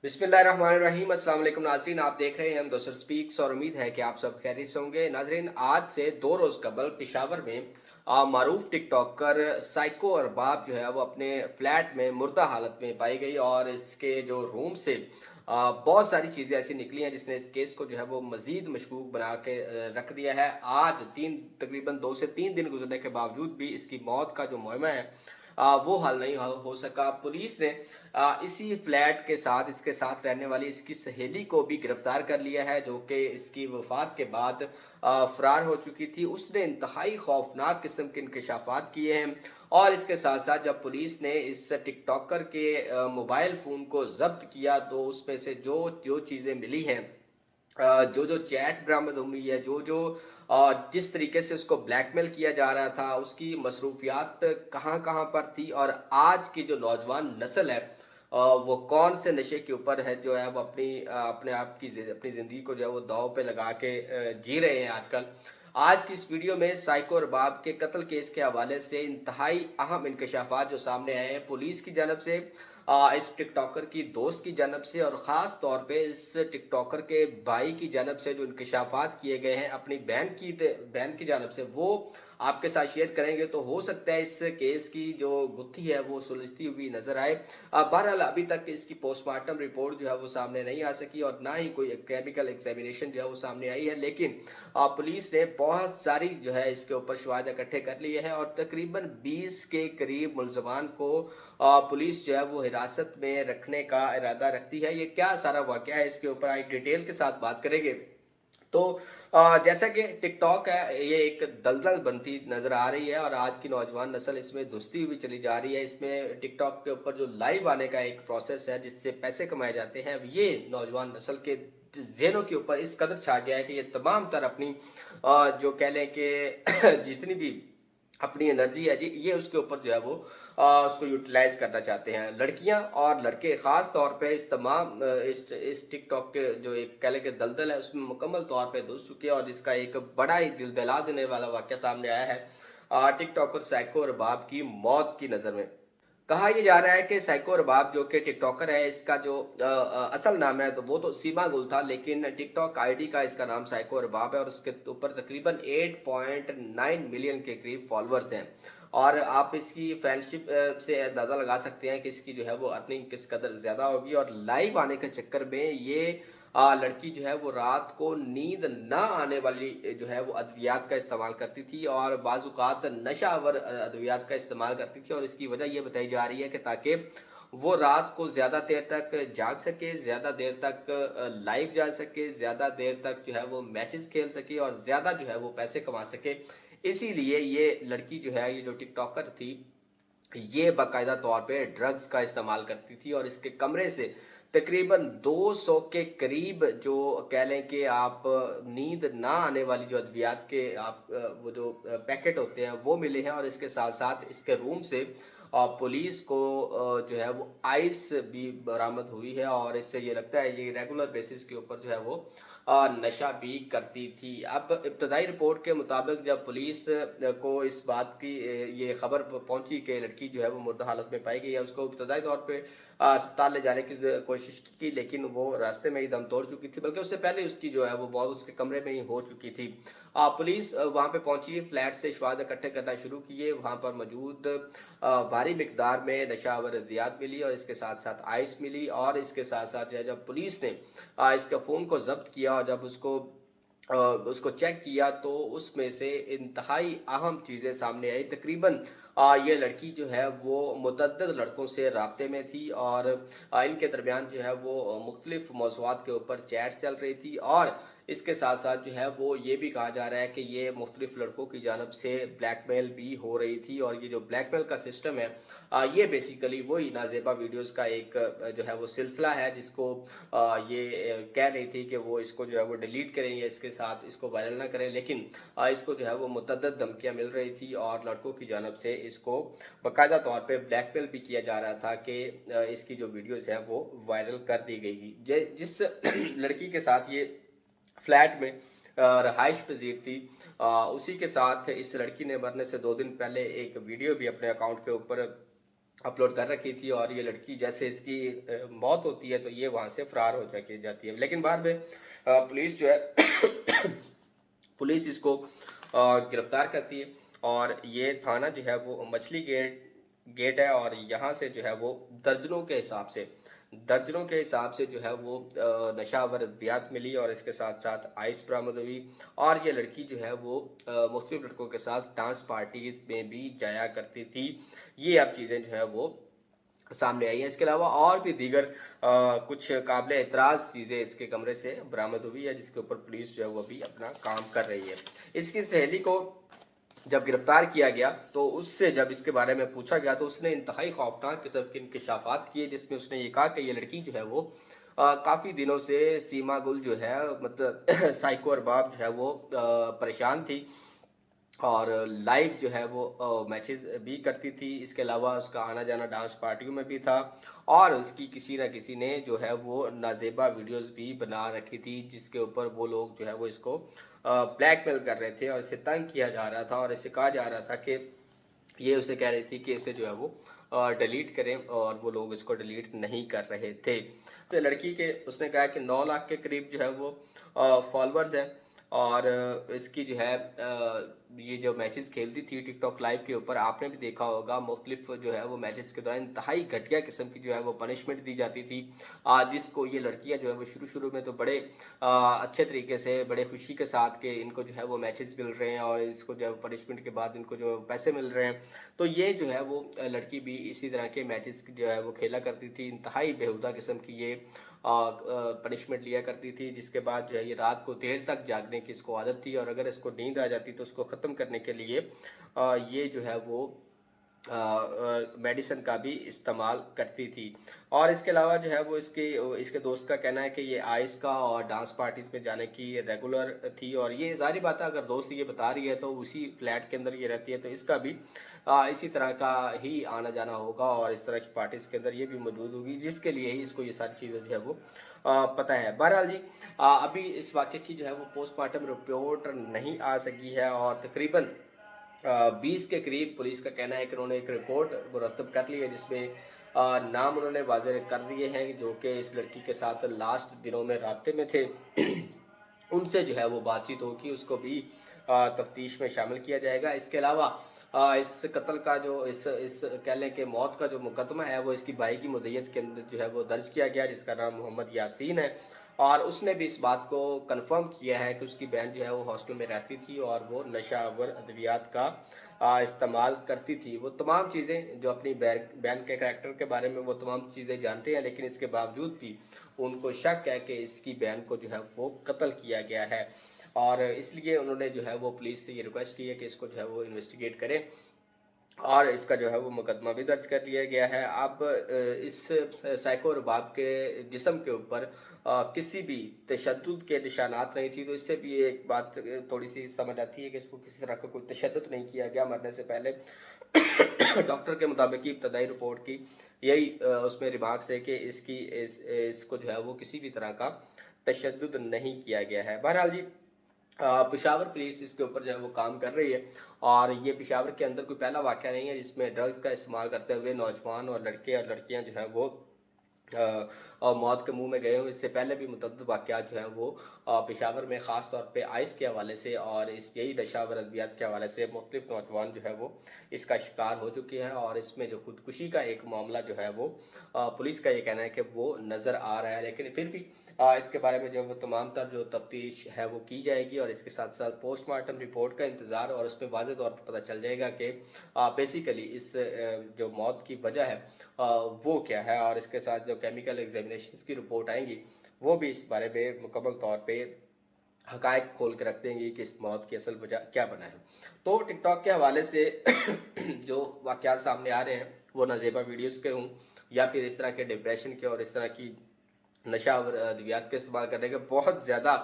बिस्मिल्लाहिर्रहमानिर्रहीम। अस्सलाम वालेकुम नाज़रीन, आप देख रहे हैं हम दोस्तों स्पीक्स और उम्मीद है कि आप सब खैरियत से होंगे। नाज़रीन, आज से 2 रोज़ कबल पेशावर में मारूफ टिकटॉकर साइको अरबाब जो है वो अपने फ्लैट में मुर्दा हालत में पाई गई और इसके जो रूम से बहुत सारी चीज़ें ऐसी निकली हैं जिसने इस केस को जो है वो मज़ीद मशकूक बना के रख दिया है। आज तकरीबन 2 से 3 दिन गुजरने के बावजूद भी इसकी मौत का जो मुअम्मा है वो हल नहीं हो सका। पुलिस ने इसी फ्लैट के साथ इसके साथ रहने वाली इसकी सहेली को भी गिरफ्तार कर लिया है, जो कि इसकी वफात के बाद फरार हो चुकी थी। उसने इंतहाई खौफनाक किस्म के इंकशाफात किए हैं और इसके साथ साथ जब पुलिस ने इस टिकटॉकर के मोबाइल फ़ोन को जब्त किया तो उसमें से जो जो चीज़ें मिली हैं, जो जो चैट बरामद हुई है, जो जो जिस तरीके से उसको ब्लैकमेल किया जा रहा था, उसकी मसरूफियात कहाँ कहाँ पर थी और आज की जो नौजवान नस्ल है वो कौन से नशे के ऊपर है जो है वो अपने आप की अपनी ज़िंदगी को जो है वो दांव पे लगा के जी रहे हैं आजकल। आज की इस वीडियो में साइको अरबाब के कत्ल केस के हवाले से इंतहाई अहम इंकशाफात जो सामने आए हैं पुलिस की जानब से, इस टिकटॉकर की दोस्त की जानब से और ख़ास तौर पे इस टिकटॉकर के भाई की जानब से जो इंकशाफात किए गए हैं अपनी बहन की जानब से, वो आपके साथ शेयर करेंगे तो हो सकता है इस केस की जो गुत्थी है वो सुलझती हुई नजर आए। बहरहाल अभी तक इसकी पोस्टमार्टम रिपोर्ट जो है वो सामने नहीं आ सकी और ना ही कोई केमिकल एग्जामिनेशन जो है वो सामने आई है, लेकिन पुलिस ने बहुत सारी जो है इसके ऊपर शवाहिद इकट्ठे कर लिए हैं और तकरीबन 20 के करीब मुलजमान को पुलिस जो है वो हिरासत में रखने का इरादा रखती है। ये क्या सारा वाकया है, इसके ऊपर आज डिटेल के साथ बात करेंगे। तो जैसा कि टिकटॉक है, ये एक दलदल बनती नज़र आ रही है और आज की नौजवान नस्ल इसमें घुसती हुई चली जा रही है। इसमें टिकटॉक के ऊपर जो लाइव आने का एक प्रोसेस है जिससे पैसे कमाए जाते हैं, ये नौजवान नस्ल के ज़हनों के ऊपर इस कदर छा गया है कि ये तमाम तर अपनी जो कह लें कि जितनी भी अपनी एनर्जी है जी, ये उसके ऊपर जो है वो उसको यूटिलाइज करना चाहते हैं। लड़कियां और लड़के ख़ास तौर पे इस तमाम इस टिकटॉक के जो एक कह लें कि दलदल है उसमें मुकम्मल तौर पे घुस चुके हैं और जिसका एक बड़ा ही दिल दहला देने वाला वाक़या सामने आया है टिकटॉकर साइको अरबाब की मौत की नज़र में। कहा यह जा रहा है कि साइको अरबाब जो कि टिकटॉकर है, इसका जो असल नाम है तो वो तो सीमा गुल था, लेकिन टिकटॉक आईडी का इसका नाम साइको अरबाब है और उसके ऊपर तकरीबन 8.9 मिलियन के करीब फॉलोअर्स हैं। और आप इसकी फैनशिप से अंदाज़ा लगा सकते हैं कि इसकी जो है वो अर्निंग किस कदर ज़्यादा होगी और लाइव आने के चक्कर में ये लड़की जो है वो रात को नींद ना आने वाली जो है वो अद्वियात का इस्तेमाल करती थी और बाज़-औक़ात नशावर अद्वियात का इस्तेमाल करती थी और इसकी वजह ये बताई जा रही है कि ताकि वो रात को ज़्यादा देर तक जाग सके, ज़्यादा देर तक लाइव जा सके, ज़्यादा देर तक जो है वो मैचेस खेल सके और ज़्यादा जो है वो पैसे कमा सके। इसीलिए ये लड़की जो है, ये जो टिकटॉकर थी, ये बाकायदा तौर पे ड्रग्स का इस्तेमाल करती थी और इसके कमरे से तकरीबन 200 के करीब जो कह लें कि आप नींद ना आने वाली जो अद्वियात के आप वो जो पैकेट होते हैं वो मिले हैं और इसके साथ-साथ इसके रूम से पुलिस को जो है वो आइस भी बरामद हुई है और इससे ये लगता है ये रेगुलर बेसिस के ऊपर जो है वो नशा भी करती थी। अब इब्तदाई रिपोर्ट के मुताबिक जब पुलिस को इस बात की ये खबर पहुंची कि लड़की जो है वो मुर्दा हालत में पाई गई है, उसको इब्तदाई तौर पे अस्पताल ले जाने की कोशिश की, लेकिन वो रास्ते में ही दम तोड़ चुकी थी, बल्कि उससे पहले उसकी जो है वो मौत उसके कमरे में ही हो चुकी थी। पुलिस वहाँ पे पहुंची, फ्लैट से शवाहद इकट्ठे करना शुरू किए, वहाँ पर मौजूद भारी मिकदार में नशावर अद्वियात मिली और इसके साथ साथ आइस मिली और इसके साथ साथ जो है जब पुलिस ने इसका फ़ोन को ज़ब्त किया और जब उसको चेक किया तो उसमें से इंतहाई अहम चीज़ें सामने आई। तकरीबन ये लड़की जो है वो मुतअद्दिद लड़कों से राब्ते में थी और इनके दरमियान जो है वो मुख्तलिफ मौज़ूआत के ऊपर चैट चल रही थी और इसके साथ साथ जो है वो ये भी कहा जा रहा है कि ये मुख्तलिफ लड़कों की जानब से ब्लैकमेल भी हो रही थी और ये जो ब्लैकमेल का सिस्टम है, ये बेसिकली वही नाज़ेबा वीडियोज़ का एक जो है वो सिलसिला है जिसको ये कह रही थी कि वो इसको जो है वो डिलीट करेंगे, इसके साथ इसको वायरल ना करें, लेकिन इसको जो है वो मुतअद्दिद धमकियाँ मिल रही थी और लड़कों की जानब से इसको बाकायदा तौर पे ब्लैकमेल भी किया जा रहा था कि इसकी जो वीडियोज़ हैं वो वायरल कर दी गई। जिस लड़की के साथ ये फ्लैट में रहाइश पजीर थी, उसी के साथ इस लड़की ने मरने से 2 दिन पहले एक वीडियो भी अपने अकाउंट के ऊपर अपलोड कर रखी थी और ये लड़की जैसे इसकी मौत होती है तो ये वहाँ से फरार हो जाती है। लेकिन बाद में पुलिस जो है पुलिस इसको गिरफ्तार करती है और ये थाना जो है वो मछली गेट गेट है और यहाँ से जो है वो दर्जनों के हिसाब से जो है वो नशावर अद्वियात मिली और इसके साथ साथ आइस बरामद हुई। और ये लड़की जो है वो मुख्तलिफ लड़कों के साथ डांस पार्टी में भी जाया करती थी। ये अब चीज़ें जो है वो सामने आई है। इसके अलावा और भी दीगर कुछ काबिल एतराज़ चीज़ें इसके कमरे से बरामद हुई है, जिसके ऊपर पुलिस जो है वो अभी अपना काम कर रही है। इसकी सहेली को जब गिरफ्तार किया गया तो उससे जब इसके बारे में पूछा गया तो उसने इंतहाई खौफनाक किस्म के इंकशाफात किए, जिसमें उसने ये कहा कि ये लड़की जो है वो काफ़ी दिनों से सीमा गुल जो है मतलब साइको अरबाब जो है वो परेशान थी और लाइव जो है वो मैचेस भी करती थी। इसके अलावा उसका आना जाना डांस पार्टियों में भी था और उसकी किसी न किसी ने जो है वो नाजेबा वीडियोस भी बना रखी थी, जिसके ऊपर वो लोग जो है वो इसको ब्लैकमेल कर रहे थे और इसे तंग किया जा रहा था और इसे कहा जा रहा था कि ये उसे कह रही थी कि इसे जो है वो डिलीट करें और वो लोग इसको डिलीट नहीं कर रहे थे। तो लड़की के उसने कहा कि 9 लाख के करीब जो है वो फॉलोअर्स हैं और इसकी जो है ये जो मैचेस खेलती थी टिकटॉक लाइव के ऊपर, आपने भी देखा होगा मुख्तलिफ जो है वो मैचेस के दौरान इंतहाई घटिया किस्म की जो है वो पनिशमेंट दी जाती थी, जिसको ये लड़कियां जो है वो शुरू शुरू में तो बड़े अच्छे तरीके से बड़े खुशी के साथ के इनको जो है वो मैचेस मिल रहे हैं और इसको जो है पनिशमेंट के बाद इनको जो पैसे मिल रहे हैं, तो ये जो है वो लड़की भी इसी तरह के मैचेस जो है वो खेला करती थी। इंतहाई बेहुदा किस्म की ये पनिशमेंट लिया करती थी, जिसके बाद जो है ये रात को देर तक जागने की इसको आदत थी और अगर इसको नींद आ जाती तो उसको ख़त्म करने के लिए ये जो है वो मेडिसिन का भी इस्तेमाल करती थी। और इसके अलावा जो है वो इसके दोस्त का कहना है कि ये आइस का और डांस पार्टीज़ में जाने की रेगुलर थी और ये ज़ाहिर बात है, अगर दोस्त ये बता रही है तो उसी फ्लैट के अंदर ये रहती है तो इसका भी इसी तरह का ही आना जाना होगा और इस तरह की पार्टीज़ के अंदर ये भी मौजूद होगी, जिसके लिए ही इसको ये सारी चीज़ें जो है वो पता है। बहरहाल जी, अभी इस वाक़े की जो है वो पोस्टमार्टम रिपोर्ट नहीं आ सकी है और तकरीबन 20 के करीब पुलिस का कहना है कि उन्होंने एक रिपोर्ट मुरतब कर ली है, जिसमें नाम उन्होंने वाज़ेह कर दिए हैं जो कि इस लड़की के साथ लास्ट दिनों में राब्ते में थे। उनसे जो है वो बातचीत होगी, उसको भी तफ्तीश में शामिल किया जाएगा। इसके अलावा इस कत्ल का जो इस कह लें कि मौत का जो मुकदमा है वो इसकी भाई की मुद्दत के अंदर जो है वो दर्ज किया गया, जिसका नाम मोहम्मद यासीन है और उसने भी इस बात को कंफर्म किया है कि उसकी बहन जो है वो हॉस्टल में रहती थी और वो नशावर अद्वियात का इस्तेमाल करती थी। वो तमाम चीज़ें जो अपनी बहन के करैक्टर के बारे में वो तमाम चीज़ें जानते हैं, लेकिन इसके बावजूद भी उनको शक है कि इसकी बहन को जो है वो कत्ल किया गया है और इसलिए उन्होंने जो है वो पुलिस से ये रिक्वेस्ट की है कि इसको जो है वो इन्वेस्टिगेट करें और इसका जो है वो मुकदमा भी दर्ज कर लिया गया है। अब इस साइको रबाब के जिस्म के ऊपर किसी भी तशद्दुद के निशानात नहीं थी, तो इससे भी एक बात थोड़ी सी समझ आती है कि इसको किसी तरह का कोई तशद्दुद नहीं किया गया मरने से पहले। डॉक्टर के मुताबिक ही इब्तदाई रिपोर्ट की यही उसमें रिमार्क्स है कि इसको जो है वो किसी भी तरह का तशद्दुद नहीं किया गया है। बहरहाल जी, पेशावर पुलिस इसके ऊपर जो है वो काम कर रही है और ये पेशावर के अंदर कोई पहला वाक़या नहीं है जिसमें ड्रग्स का इस्तेमाल करते हुए नौजवान और लड़के और लड़कियां जो हैं वो और मौत के मुंह में गए हों। इससे पहले भी मुतअद्दिद वाक़यात जो हैं वो पेशावर में ख़ास तौर पे आइस के हवाले से और इस यही नशावर अद्वियात के हवाले से मुख्तलिफ नौजवान जो है वो इसका शिकार हो चुके हैं और इसमें जो खुदकुशी का एक मामला जो है वो पुलिस का ये कहना है कि वो नज़र आ रहा है, लेकिन फिर भी इसके बारे में जो वो तमाम तर जो तफ्तीश है वो की जाएगी और इसके साथ साथ पोस्टमार्टम रिपोर्ट का इंतज़ार और उसमें वाज़ेह तौर पर पता चल जाएगा कि बेसिकली इस जो मौत की वजह है वो क्या है और इसके साथ जो केमिकल एग्जामिनेशन की रिपोर्ट आएंगी वो भी इस बारे में मुकम्मल तौर पे हकायक खोल के रख देंगी कि इस मौत की असल वजह क्या बना है। तो टिकटॉक के हवाले से जो वाक़यात सामने आ रहे हैं वो नाजेबा वीडियोज़ के हों या फिर इस तरह के डिप्रेशन के और इस तरह की नशा और अद्वियात के इस्तेमाल करने के बहुत ज़्यादा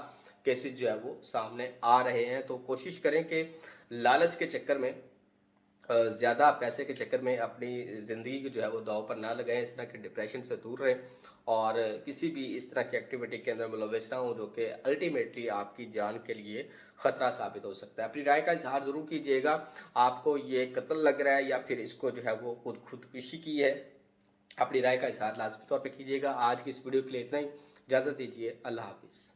केसेस जो है वो सामने आ रहे हैं, तो कोशिश करें कि लालच के चक्कर में ज़्यादा पैसे के चक्कर में अपनी ज़िंदगी को जो है वो दाँव पर ना लगाएं, इस तरह के डिप्रेशन से दूर रहें और किसी भी इस तरह की एक्टिविटी के अंदर मुलविस ना हो जो कि अल्टीमेटली आपकी जान के लिए ख़तरा साबित हो सकता है। अपनी राय का इज़हार ज़रूर कीजिएगा, आपको ये कत्ल लग रहा है या फिर इसको जो है वो खुदकुशी की है, अपनी राय का इज़हार लाज़मी तौर पे कीजिएगा। आज की इस वीडियो के लिए इतना ही, इजाज़त दीजिए, अल्लाह हाफ़िज़।